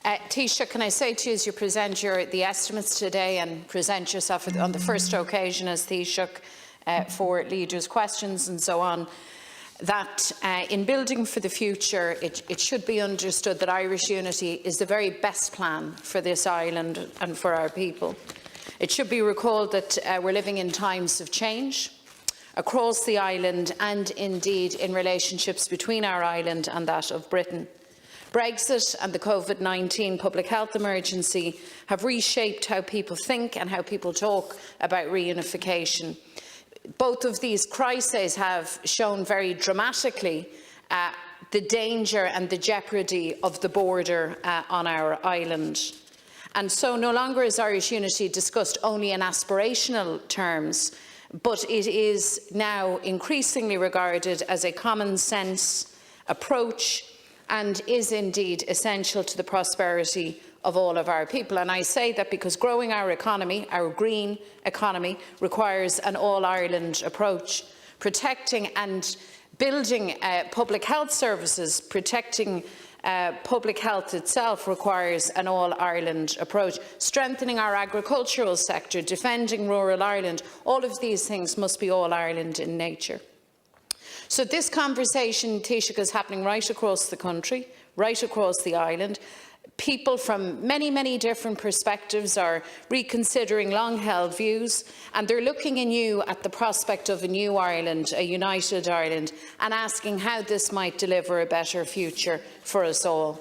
Taoiseach, can I say to you, as you present the estimates today and present yourself on the first occasion as Taoiseach for leaders' questions and so on, that in building for the future, it should be understood that Irish unity is the very best plan for this island and for our people. It should be recalled that we're living in times of change across the island and indeed in relationships between our island and that of Britain. Brexit and the COVID-19 public health emergency have reshaped how people think and how people talk about reunification. Both of these crises have shown very dramatically the danger and the jeopardy of the border on our island. And so no longer is Irish unity discussed only in aspirational terms, but it is now increasingly regarded as a common sense approach and is indeed essential to the prosperity of all of our people. And I say that because growing our economy, our green economy, requires an all-Ireland approach. Protecting and building public health services, protecting public health itself requires an all-Ireland approach. Strengthening our agricultural sector, defending rural Ireland, all of these things must be all-Ireland in nature. So this conversation, Taoiseach, is happening right across the country, right across the island. People from many, many different perspectives are reconsidering long-held views, and they're looking anew at the prospect of a new Ireland, a united Ireland, and asking how this might deliver a better future for us all.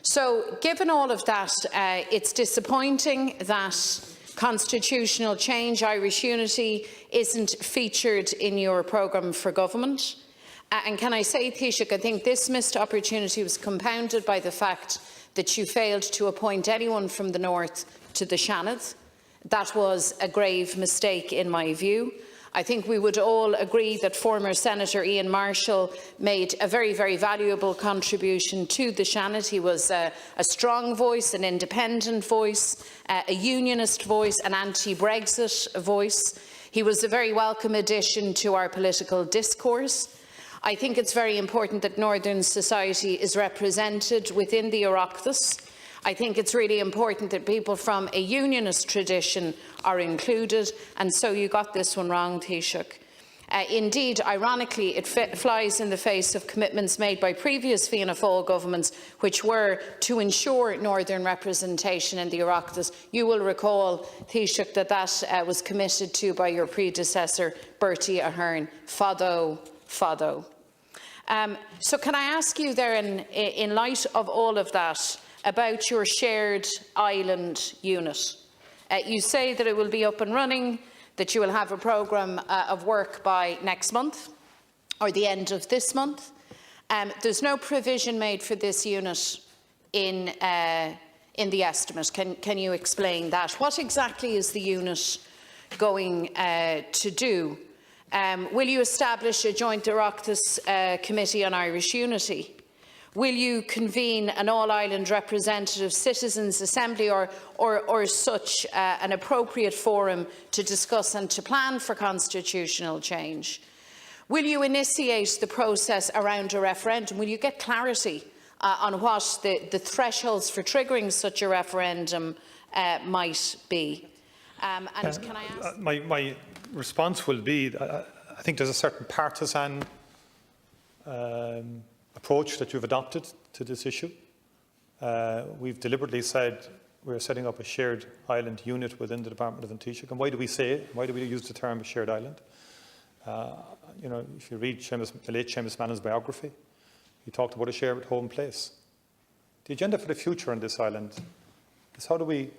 So, given all of that, it's disappointing that constitutional change, Irish unity, isn't featured in your programme for government. And can I say, Taoiseach, I think this missed opportunity was compounded by the fact that you failed to appoint anyone from the north to the Seanad. That was a grave mistake in my view. I think we would all agree that former Senator Ian Marshall made a very, very valuable contribution to the Seanad. He was a strong voice, an independent voice, a unionist voice, an anti-Brexit voice. He was a very welcome addition to our political discourse. I think it's very important that Northern society is represented within the Oireachtas. I think it's really important that people from a unionist tradition are included, and so you got this one wrong, Taoiseach. Indeed, ironically, it flies in the face of commitments made by previous Fianna Fáil governments, which were to ensure Northern representation in the Oireachtas. You will recall, Taoiseach, that was committed to by your predecessor, Bertie Ahern. Fado. So can I ask you there, in light of all of that, about your shared island unit? You say that it will be up and running, that you will have a programme of work by next month, or the end of this month. There's no provision made for this unit in the estimate. Can you explain that? What exactly is the unit going to do? Will you establish a joint Oireachtas committee on Irish unity? Will you convene an all-Ireland representative citizens' assembly or such an appropriate forum to discuss and to plan for constitutional change? Will you initiate the process around a referendum? Will you get clarity on what the thresholds for triggering such a referendum might be? And can I ask? My response will be, I think there's a certain partisan approach that you've adopted to this issue. We've deliberately said we're setting up a shared island unit within the Department of Taoiseach. And why do we say it? Why do we use the term shared island? You know, if you read the late Seamus Mannon's biography, he talked about a shared home place. The agenda for the future on this island is how do we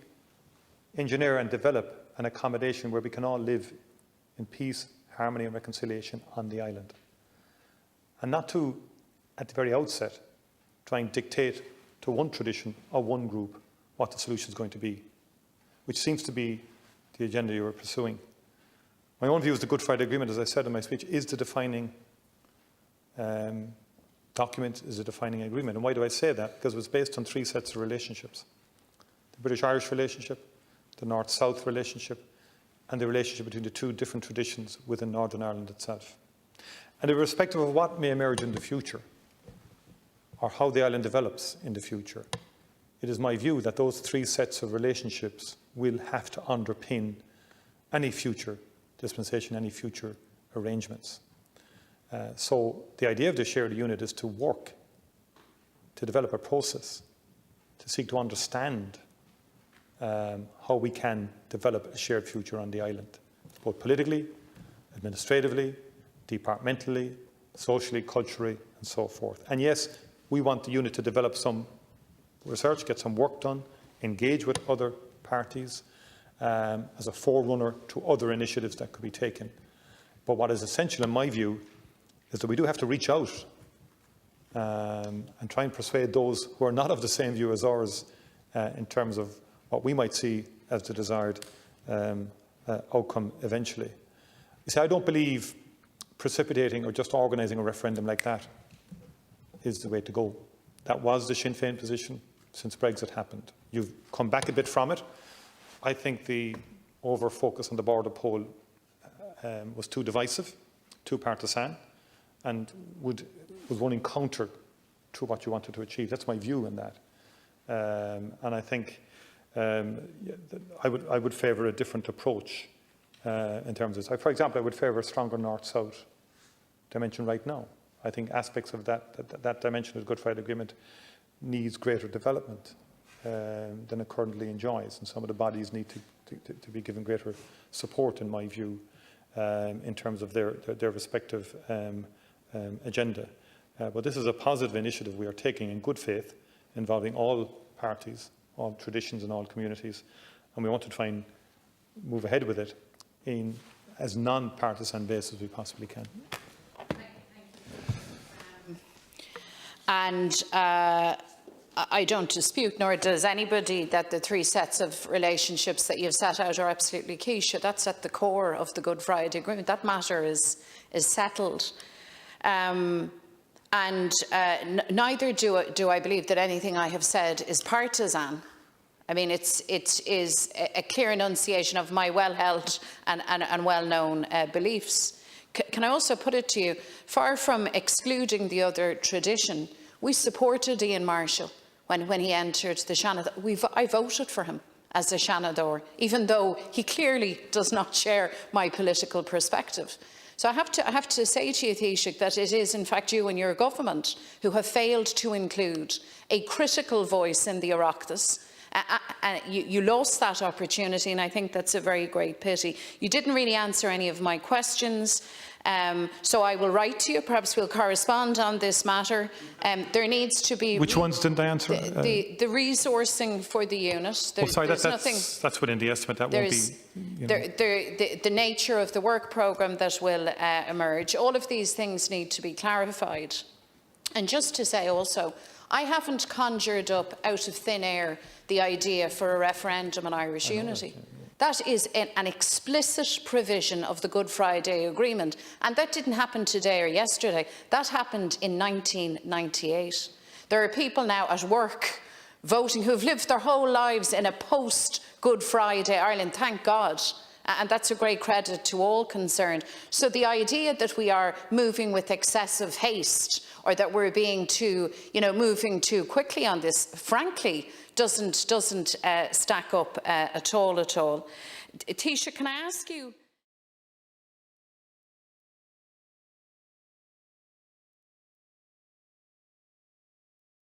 engineer and develop an accommodation where we can all live in peace, harmony and reconciliation on the island. And not to, at the very outset, try and dictate to one tradition or one group what the solution is going to be, which seems to be the agenda you are pursuing. My own view is the Good Friday Agreement, as I said in my speech, is the defining document, is a defining agreement. And why do I say that? Because it was based on three sets of relationships. The British-Irish relationship, the North-South relationship, and the relationship between the two different traditions within Northern Ireland itself. And irrespective of what may emerge in the future, or how the island develops in the future, it is my view that those three sets of relationships will have to underpin any future dispensation, any future arrangements. So the idea of the shared unit is to work, to develop a process, to seek to understand how we can develop a shared future on the island, both politically, administratively, departmentally, socially, culturally, and so forth. And yes, we want the unit to develop some research, get some work done, engage with other parties as a forerunner to other initiatives that could be taken. But what is essential in my view is that we do have to reach out and try and persuade those who are not of the same view as ours in terms of what we might see as the desired outcome eventually. You see, I don't believe precipitating or just organising a referendum like that is the way to go. That was the Sinn Féin position since Brexit happened. You've come back a bit from it. I think the over-focus on the border poll was too divisive, too partisan, and was running counter to what you wanted to achieve. That's my view on that. And I think I would favour a different approach in terms of this. For example, I would favour a stronger north-south dimension right now. I think aspects of that dimension of the Good Friday Agreement needs greater development than it currently enjoys, and some of the bodies need to be given greater support, in my view, in terms of their respective agenda. But this is a positive initiative we are taking in good faith, involving all parties, all traditions and all communities, and we want to try and move ahead with it in as non-partisan basis as we possibly can. And I don't dispute, nor does anybody, that the three sets of relationships that you've set out are absolutely key. That's at the core of the Good Friday Agreement. That matter is settled. Neither do I believe that anything I have said is partisan. I mean, it is a clear enunciation of my well-held and well-known beliefs. Can I also put it to you, far from excluding the other tradition, we supported Ian Marshall when he entered the Seanador. I voted for him as a Seanador, even though he clearly does not share my political perspective. So I have to say to you, Taoiseach, that it is in fact you and your government who have failed to include a critical voice in the Oireachtas. You lost that opportunity, and I think that's a very great pity. You didn't really answer any of my questions, so I will write to you. Perhaps we'll correspond on this matter. There needs to be... Which ones didn't I answer? The resourcing for the unit. Sorry, that's within the estimate. That won't be... The nature of the work programme that will emerge. All of these things need to be clarified. And just to say also, I haven't conjured up out of thin air the idea for a referendum on Irish unity. That is an explicit provision of the Good Friday Agreement, and that didn't happen today or yesterday. That happened in 1998. There are people now at work voting who have lived their whole lives in a post-Good Friday Ireland, thank God. And that's a great credit to all concerned. So the idea that we are moving with excessive haste, or that we're being moving too quickly on this, frankly, doesn't stack up at all. Taoiseach, can I ask you?